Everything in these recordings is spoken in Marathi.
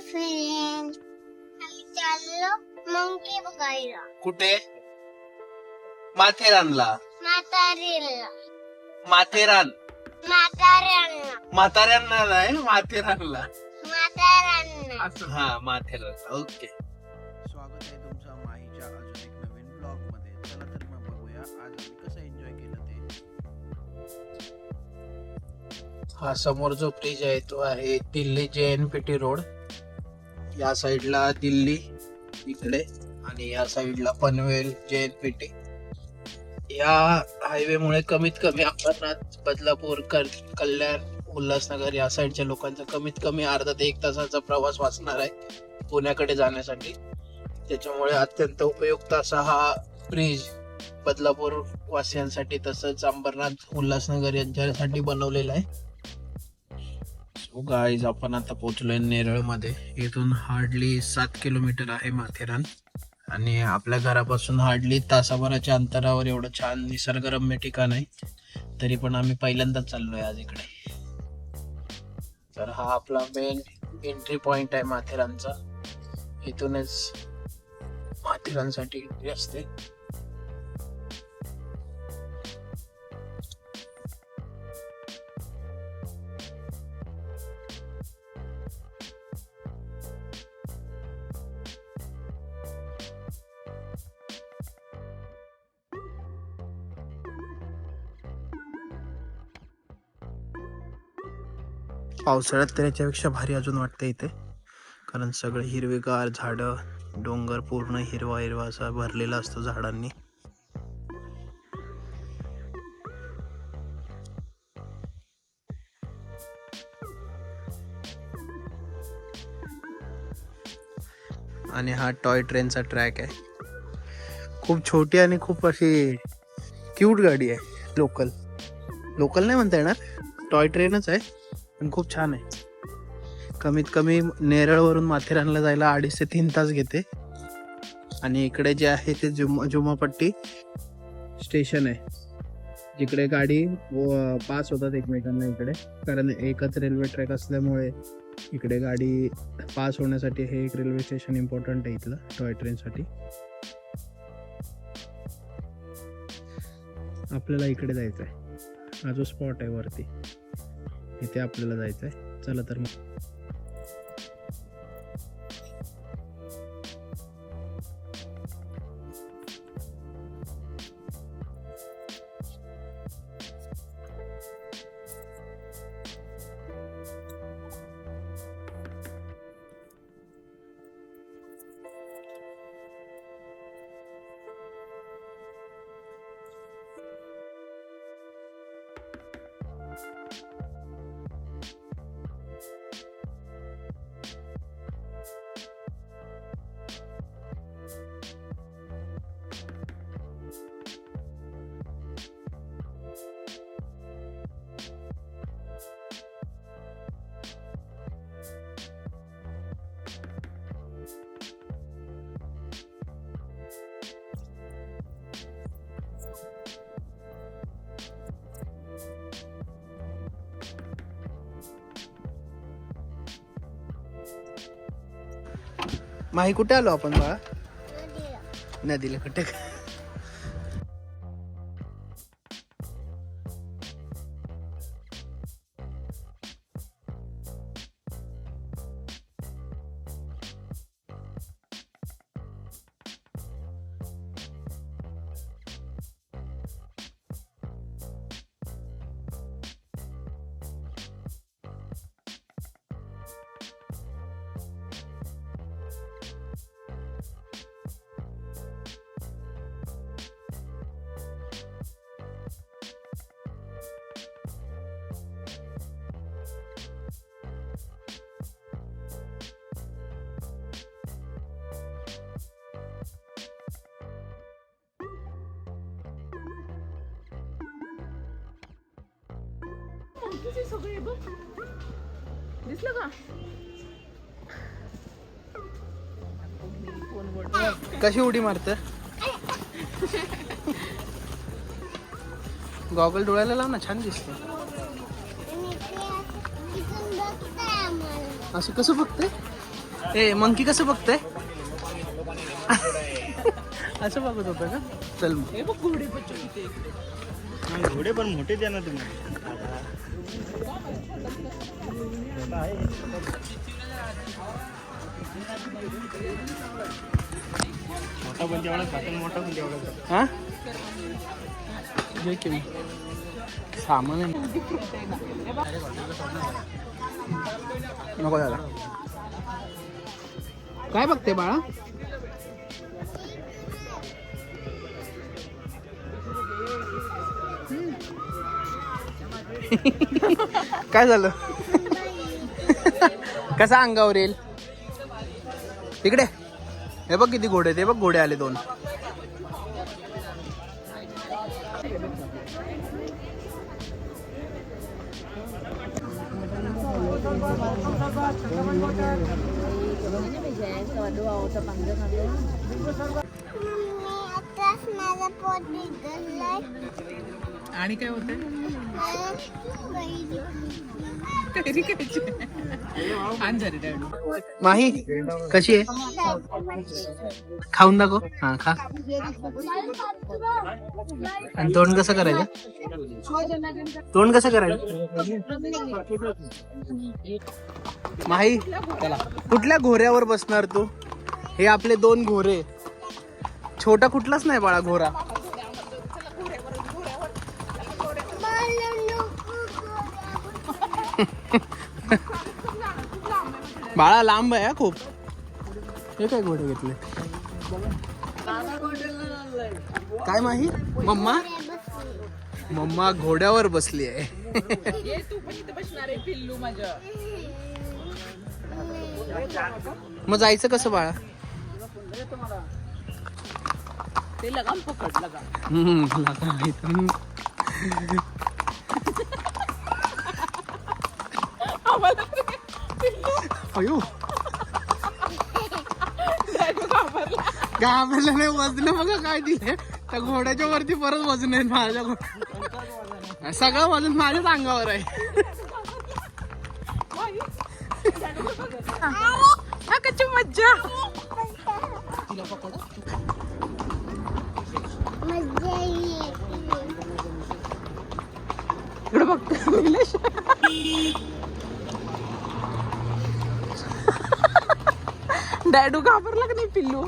फ्रेंड, आम्ही चाललो मंकी बघायला कुठे? माथेरानला. म्हातारीला माथेरान. म्हाताऱ्यांना म्हाताऱ्यांना नाही, माथेरानला. म्हाताऱ्यांना हा, माथेरान. ओके. स्वागत आहे तुमचं माहीच्या अजून एक नवीन ब्लॉग मध्ये. चला तर मग बघूया आज आम्ही कसं एन्जॉय केलं ते. हा समोर जो ब्रिज आहे तो आहे दिल्ली JNPT रोड. या साईडला दिल्ली इकडे आणि या साईडला पनवेल JNPT. या हायवे मुळे कमीत कमी अंबरनाथ, बदलापूर, कल्याण, उल्हासनगर या साईडच्या लोकांचा कमीत कमी अर्धा ते 1 तासाचा प्रवास वाचणार आहे पुण्याकडे जाण्यासाठी. त्याच्यामुळे अत्यंत उपयुक्त असा हा ब्रिज बदलापूर वासियांसाठी तसंच अंबरनाथ, उल्हासनगर यांच्यासाठी बनवलेला आहे. सो गाईज, आपण आता पोहोचलोय नेरळ मध्ये. इथून हार्डली 7 किलोमीटर आहे माथेरान आणि आपल्या घरापासून हार्डली तासाभराच्या अंतरावर एवढं छान निसर्गरम्य ठिकाण आहे. तरी पण आम्ही पहिल्यांदाच चाललोय आज इकडे. तर हा आपला मेन एंट्री पॉइंट आहे माथेरानचा. इथूनच माथेरानसाठी एंट्री असते. पावसाळ्यात तर याच्यापेक्षा भारी अजून वाटतं इथे, कारण सगळे हिरवेगार झाडं, डोंगर पूर्ण हिरवा हिरवा असा भरलेला असतो झाडांनी. आणि हा टॉय ट्रेनचा ट्रॅक आहे. खूप छोटी आणि खूप अशी क्यूट गाडी आहे. लोकल नाही म्हणता येणार, टॉय ट्रेनच आहे पण खूप छान आहे. कमीत कमी नेरळवरून माथेरानला जायला 2.5 ते 3 तास घेते. आणि इकडे जे आहे ते जुमापट्टी स्टेशन आहे, जिकडे गाडी पास होतात एकमेकांना इकडे, कारण एकच रेल्वे ट्रॅक असल्यामुळे इकडे गाडी पास होण्यासाठी हे एक रेल्वे स्टेशन इम्पॉर्टंट आहे इथलं टॉय ट्रेनसाठी. आपल्याला इकडे जायचं आहे. हा जो स्पॉट आहे वरती, इथे आपल्याला जायचं आहे. चला तर मग. माही कुठे आलो आपण बाळा? नदीला कुठे? दिसलं का? कशी उडी मारत? गॉगल डोळ्याला लाव ना, छान दिसतं. आणि ते इथून बघताय आम्हाला. असं कसं बघते? ए मंकी कसं बघतंय असं बघत होतं का? चल मग. हे बघ घोडे बच्चो किती इकडे. घोडे पण मोठे द्या ना तुम्ही. मोठा पण तेवढा खातो, मोठा पण तेवढा. हा घे की मग. सामान आहे नको दादा. काय बघते बाळा? काय झालं? कसा अंगावर येईल? इकडे हे बघ किती घोडे. ते बघ घोडे आले 2. आताच माझं पोट बिघडलंय. आणि काय होतंय? कैरी. कैरी खायची. आण झाली डॅडू. माही कशी आहे? खाऊन दाखव. हा खा. आणि तोंड कसं करायचं? तोंड कसं करायचं? माही कुठल्या घोऱ्यावर बसणार तू? हे आपले 2 घोरे. छोटा कुठलाच नाही बाळा घोरा. बाळा लांब आहे खूप. हे काय घोडे घेतले? काय माही? मम्मा घोड्यावर बसली आहे. ये तू पण इथे बसणार आहे पिल्लू माझं. मग जायचं कसं बाळा? ते लगाम पकड लगाम. लगा माहित. आम्हाला अयो डॅडू घाबरला. घाबरलं नाही. वजन बघा काय दिले त्या घोड्याच्या वरती. परत वजन आहे माझ्या सगळं वजन माझ्याच अंगावर आहे. हा कच्ची मज्जा. मजा येते. इकडे बघ निलेश. डॅडू घाबरला का नाही पिल्लू?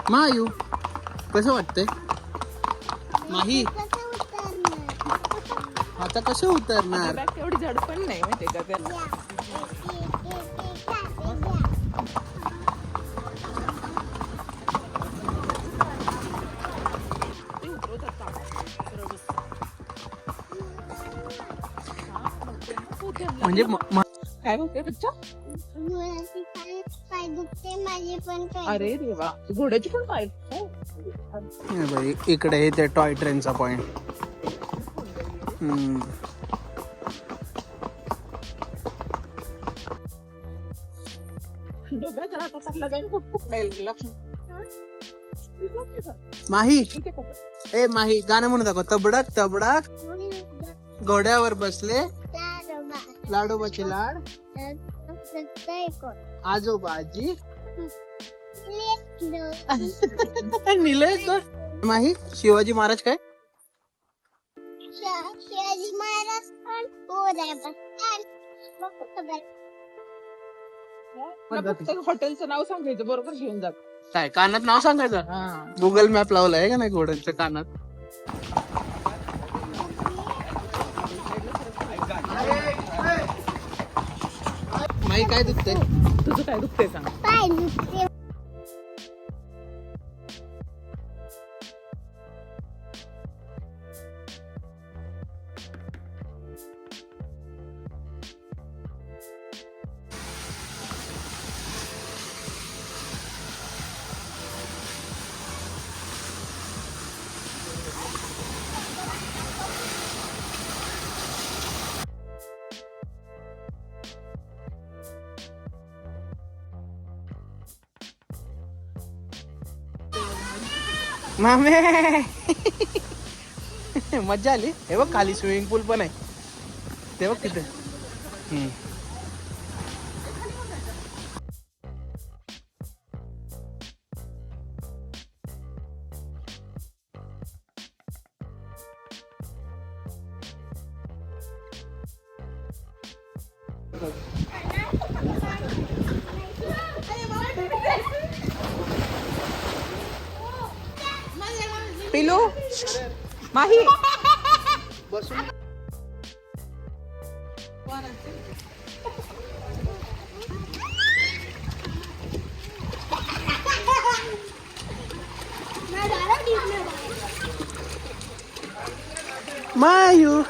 मायू कसं वाटतंय? माही कसं उतरणार? आता कसं उतरणार? बॅग तेवढी जड पण नाही माहिती का त्याला. म्हणजे काय बघते बच्चा? घोड्याची पाय दुखते माझे पण पाय. अरे देवा घोड्याची पण पाय. हे बाई, इकडे हे ते टॉय ट्रेनचा पॉइंट. माही ए माही गाणं म्हणू दाखव. तबडक तबडक घोड्यावर बसले लाडोबाचे लाड आजोबाजी निलेश. माही शिवाजी महाराज काय? शिवाजी महाराज पण घोड्यावर हॉटेलचं नाव सांगायचं बरोबर घेऊन जात. काय कानात नाव सांगायचं? गुगल मॅप लावलाय आहे का नाही घोड्यांच्या कानात? माही काय दुखतंय? तुझं काय दुखतंय सांग. पाय दुखते. मामे मज्जा आली. हे बघ खाली स्विमिंग पूल पण आहे. ते बघ तिथे. पिलू माही बसून मायू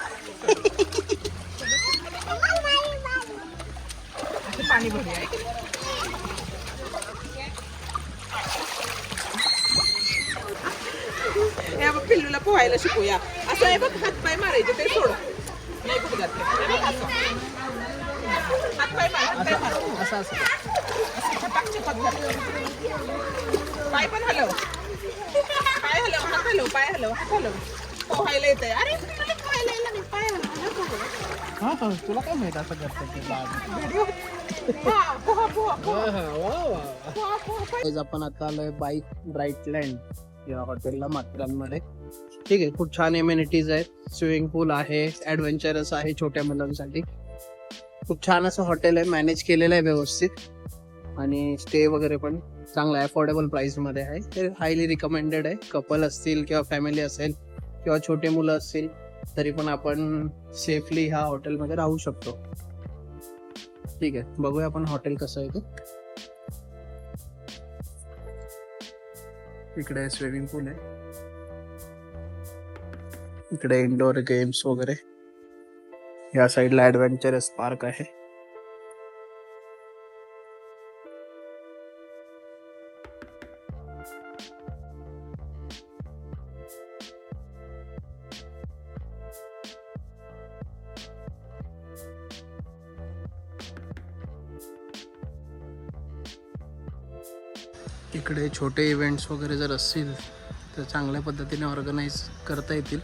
पाणी भरूया. हे बघ पिल्लूला पोहायला शिकूया. असं आहे बघ, हात पाय मारायचे ते सोड. नाही गुडघ्यात ते. हे बघ असं. हात पाय मार, हात पाय मार. असं असं असं छपाक छपाक कर. पाय पण हलव. पाय हलव, हात हलव, पाय हलव, हात हलव. पोहायला येतंय. अरे तुला पोहायला यायला नाही, पाय हलव. हा हा तुला काय माहित असं करतात ते बाळ. व्हिडिओ. पोहा, पोहा, पोहा, पोहा. पोहा, पोहा, पाय. आज आपण आता आलोय बाईक ब्राईटलँड या हॉटेलला माथेरानमध्ये. ठीक आहे, खूप छान एम्युनिटीज आहेत. स्विमिंग पूल आहे, ऍडव्हेंचरस आहे छोट्या मुलांसाठी. खूप छान असं हॉटेल आहे, मॅनेज केलेलं आहे व्यवस्थित आणि स्टे वगैरे पण चांगला अफोर्डेबल प्राइस मध्ये आहे. ते हायली रिकमेंडेड आहे. कपल असतील किंवा फॅमिली असेल किंवा छोटे मुलं असतील तरी पण आपण सेफली ह्या हॉटेलमध्ये राहू शकतो. ठीक आहे, बघूया आपण हॉटेल कसं आहे ते. इकडे स्विमिंग पूल आहे, इकडे इंडोर गेम्स वगैरे. या साईडला ऍडव्हेंचरस पार्क आहे. इकडे छोटे इव्हेंट्स वगैरे जर असतील तर चांगल्या पद्धतीने ऑर्गनाईज करता येतील.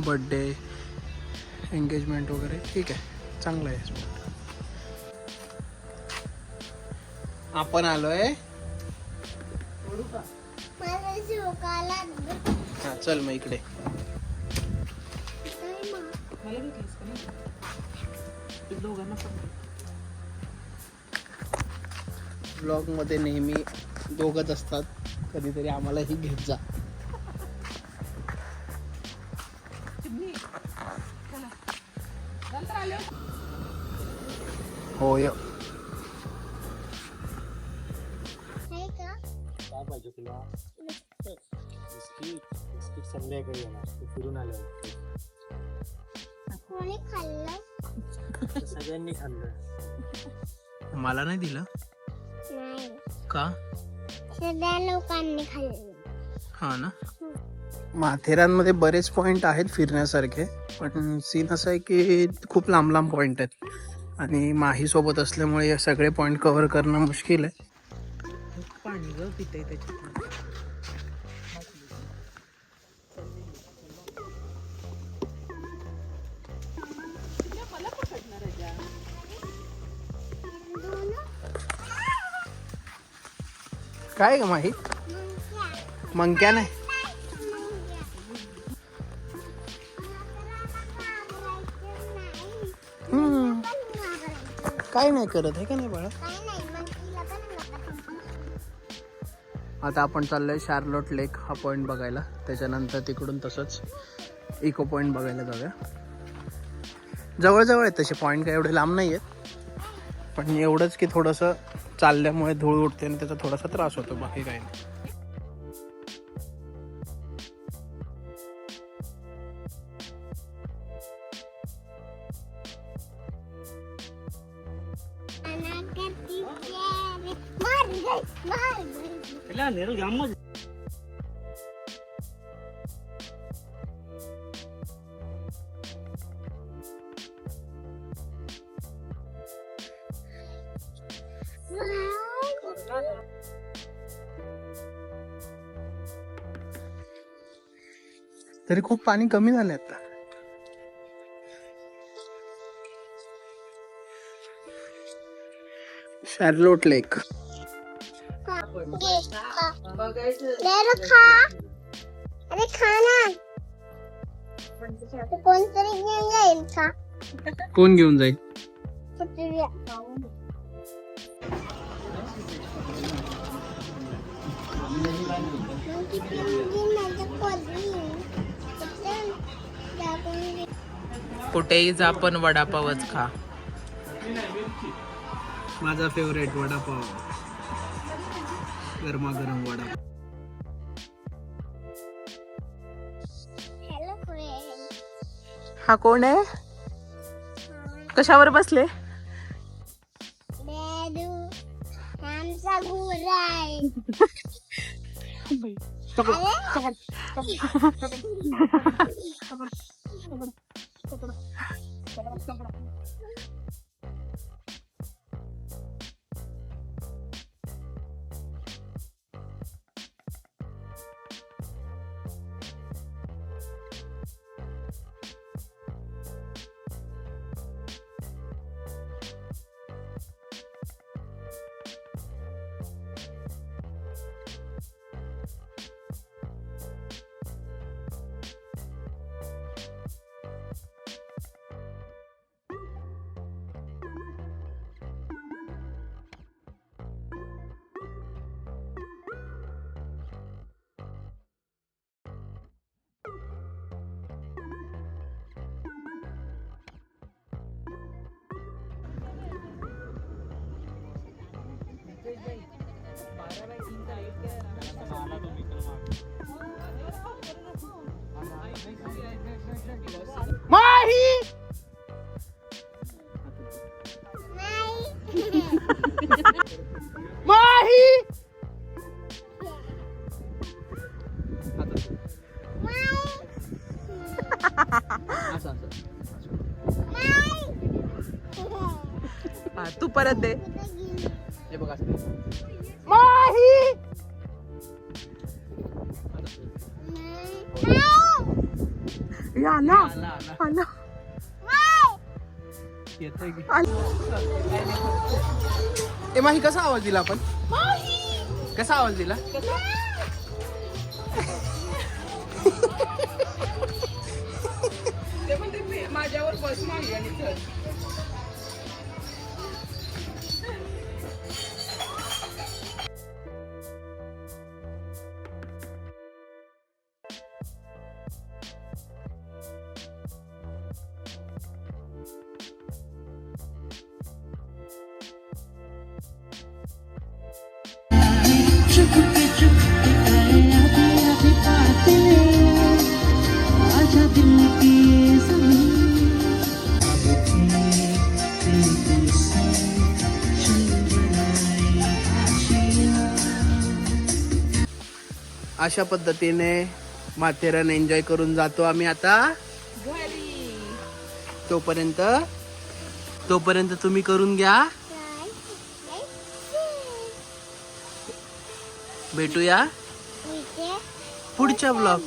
बर्थडे, एंगेजमेंट वगैरे. ठीक आहे, चांगलं आहे. आपण आलोय. मला झोकायला हा चल मग इकडे. मला घेतलीस का नाही? ते दोघांना पण. ब्लॉग मध्ये नेहमी दोघच असतात, कधीतरी आम्हालाही घेत जा. चिमणी. चला. नंतर आले. होय. आहे का? काय पाहिजे तुला? बिस्किट. बिस्किट संध्याकाळी येणार, तू फिरून आल्यावर. कोणी खाल्लं? सगळ्यांनी खाल्लं. मला नाही दिलं नाही, का? सगळ्या लोकांनी खाल्लं. हा ना. माथेरानमध्ये बरेच पॉइंट आहेत फिरण्यासारखे, पण सीन असं आहे की खूप लांब लांब पॉइंट आहेत आणि माही सोबत असल्यामुळे हे सगळे पॉइंट कव्हर करणं मुश्किल आहे. पाणी ग पितंय त्याच्यात. काय ग माही? मंक्या नाही. काय नाही करत आहे का नाही बाळा. आता आपण चाललोय शार्लोट लेक हा पॉइंट बघायला. त्याच्यानंतर तिकडून तसंच इको पॉइंट बघायला जाऊया. जवळजवळ आहेत तसे पॉइंट, काय एवढे लांब नाही आहेत, पण एवढंच की थोडंसं चालल्यामुळे धूळ उडते आणि त्याचा थोडासा त्रास होतो, बाकी काही नाही. तरी खूप पाणी कमी झालंय आता. शार्लोट लेक. खा. अरे खा ना. कोणतरी घेऊन जाईल का? कोण घेऊन जाईल? कुत्र्या. कुठेही जा पण वडापावच खा. माझा फेवरेट वडापाव, गरमागरम वडापाव. Hello friend. हा कोण आहे? कशावर बसले? डॅडू आमचा घोडा आहे. हा, तू परत दे. हे बघा. आला. येतंय की. ए माही, कसा आवाज दिला आपण? कसा आवाज दिला? ते म्हणते माझ्यावर बस नाही आणि चल. अशा पद्धतीने माथेरान एन्जॉय करून जातो आम्ही आता घरी. तोपर्यंत तुम्ही करून घ्या. भेटूया पुढच्या ब्लॉग.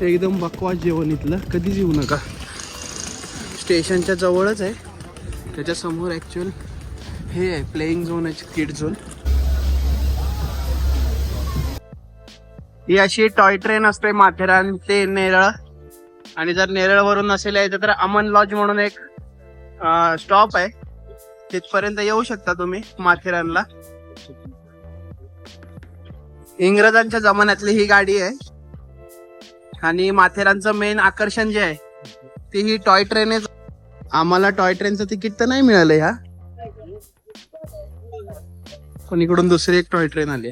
एकदम बकवास जेवण इथलं, कधीच येऊ नका. स्टेशनच्या जवळच आहे. त्याच्या समोर ऍक्च्युअल हे आहे प्लेइंग झोन आहे, किड झोन. ही अशी टॉय ट्रेन असते माथेरान ते नेरळ. आणि जर नेरळ वरून नसेल यायचं तर अमन लॉज म्हणून एक स्टॉप आहे, तिथपर्यंत येऊ शकता तुम्ही माथेरानला. इंग्रजांच्या जमान्यातली ही गाडी आहे. आणि माथेरानचं मेन आकर्षण जे आहे ते ही टॉय ट्रेन आहे. आम्हाला टॉय ट्रेनचं तिकीट तर नाही मिळालं ह्या, पण इकडून दुसरी एक टॉय ट्रेन आली.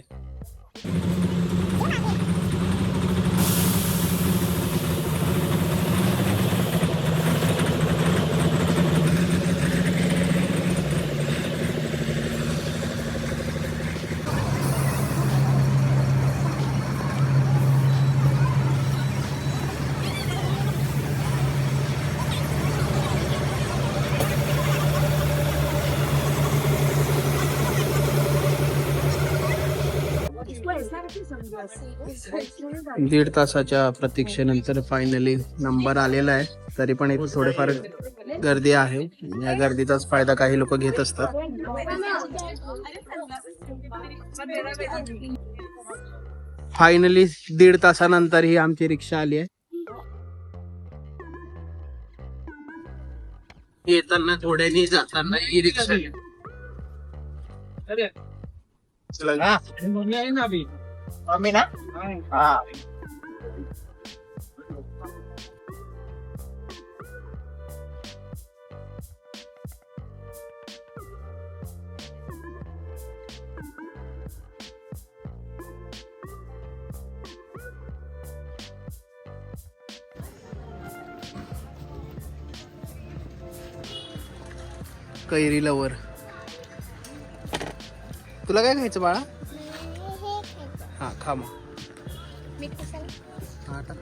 1.5 तासाच्या प्रतीक्षेनंतर फायनली नंबर आलेला आहे. तरी पण इथे थोडेफार गर्दी आहे. या गर्दीचाच फायदा काही लोक घेत असतात. फायनली 1.5 तासानंतर ही आमची रिक्षा आली आहे. येताना थोड्यानी जाताना ही रिक्षा आम्ही ना हा कैरी लवर. तुला काय खायचं बाळा? हा खा मग. हा टाक.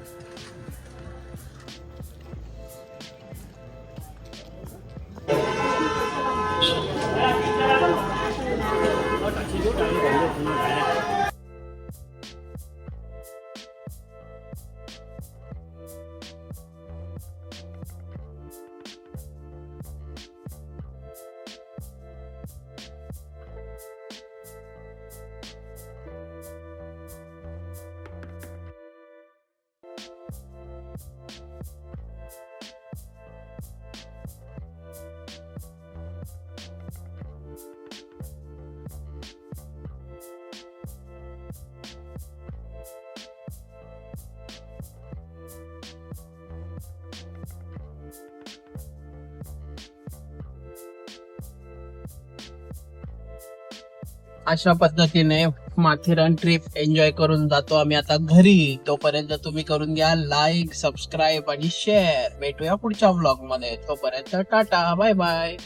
अशा पद्धतीने माथेरान ट्रिप एन्जॉय करून जातो आम्ही आता घरी. तोपर्यंत तुम्ही करून घ्या लाईक, सबस्क्राईब आणि शेअर. भेटूया पुढच्या व्लॉग मध्ये. तोपर्यंत टाटा, बाय बाय.